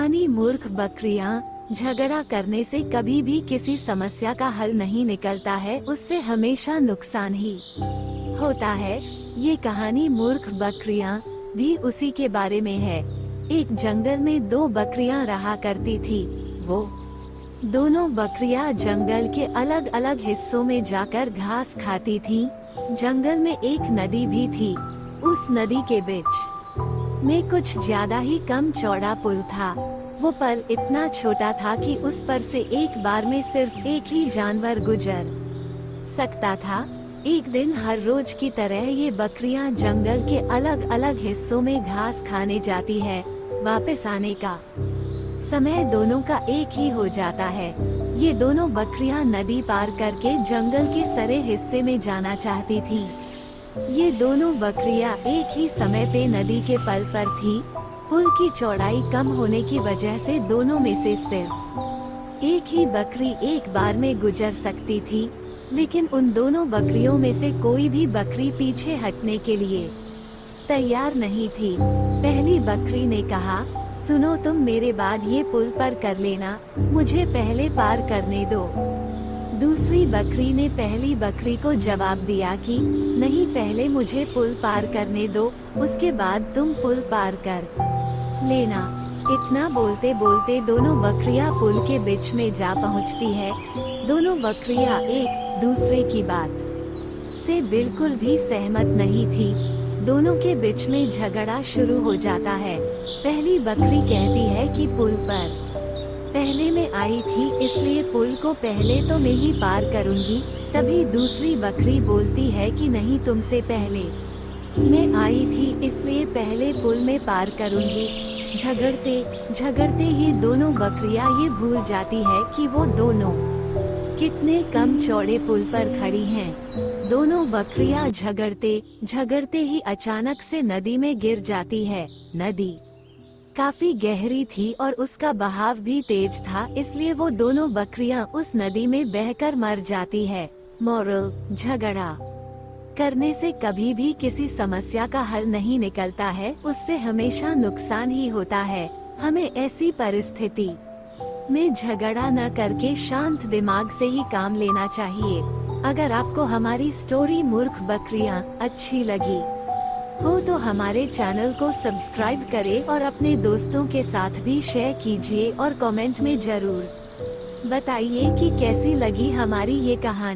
कहानी मूर्ख बकरियां। झगड़ा करने से कभी भी किसी समस्या का हल नहीं निकलता है, उससे हमेशा नुकसान ही होता है। ये कहानी मूर्ख बकरियां भी उसी के बारे में है। एक जंगल में दो बकरियां रहा करती थी। वो दोनों बकरियां जंगल के अलग अलग हिस्सों में जाकर घास खाती थीं। जंगल में एक नदी भी थी। उस नदी के बीच में कुछ ज्यादा ही कम चौड़ा पुल था। वो पुल इतना छोटा था कि उस पर से एक बार में सिर्फ एक ही जानवर गुजर सकता था। एक दिन हर रोज की तरह ये बकरियां जंगल के अलग अलग हिस्सों में घास खाने जाती है। वापस आने का समय दोनों का एक ही हो जाता है। ये दोनों बकरियां नदी पार करके जंगल के सरे हिस्से में जाना चाहती थीं। ये दोनों बकरियां एक ही समय पे नदी के पल पर थी। पुल की चौड़ाई कम होने की वजह से दोनों में से सिर्फ एक ही बकरी एक बार में गुजर सकती थी, लेकिन उन दोनों बकरियों में से कोई भी बकरी पीछे हटने के लिए तैयार नहीं थी। पहली बकरी ने कहा, सुनो, तुम मेरे बाद ये पुल पर कर लेना, मुझे पहले पार करने दो। दूसरी बकरी ने पहली बकरी को जवाब दिया कि नहीं, पहले मुझे पुल पार करने दो, उसके बाद तुम पुल पार कर लेना। इतना बोलते बोलते दोनों बकरियां पुल के बीच में जा पहुंचती है। दोनों बकरियां एक दूसरे की बात से बिल्कुल भी सहमत नहीं थी। दोनों के बीच में झगड़ा शुरू हो जाता है। पहली बकरी कहती है कि पुल पर पहले मैं आई थी, इसलिए पुल को पहले तो मैं ही पार करूंगी। तभी दूसरी बकरी बोलती है कि नहीं, तुमसे पहले मैं आई थी, इसलिए पहले पुल में पार करूंगी। झगड़ते झगड़ते ये दोनों बकरियां ये भूल जाती है कि वो दोनों कितने कम चौड़े पुल पर खड़ी हैं। दोनों बकरियां झगड़ते झगड़ते ही अचानक से नदी में गिर जाती है। नदी काफी गहरी थी और उसका बहाव भी तेज था, इसलिए वो दोनों बकरियां उस नदी में बहकर मर जाती है। मोरल: झगड़ा करने से कभी भी किसी समस्या का हल नहीं निकलता है, उससे हमेशा नुकसान ही होता है। हमें ऐसी परिस्थिति में झगड़ा न करके शांत दिमाग से ही काम लेना चाहिए। अगर आपको हमारी स्टोरी मूर्ख बकरियां अच्छी लगी हो तो हमारे चैनल को सब्सक्राइब करें और अपने दोस्तों के साथ भी शेयर कीजिए और कमेंट में जरूर बताइए कि कैसी लगी हमारी ये कहानी।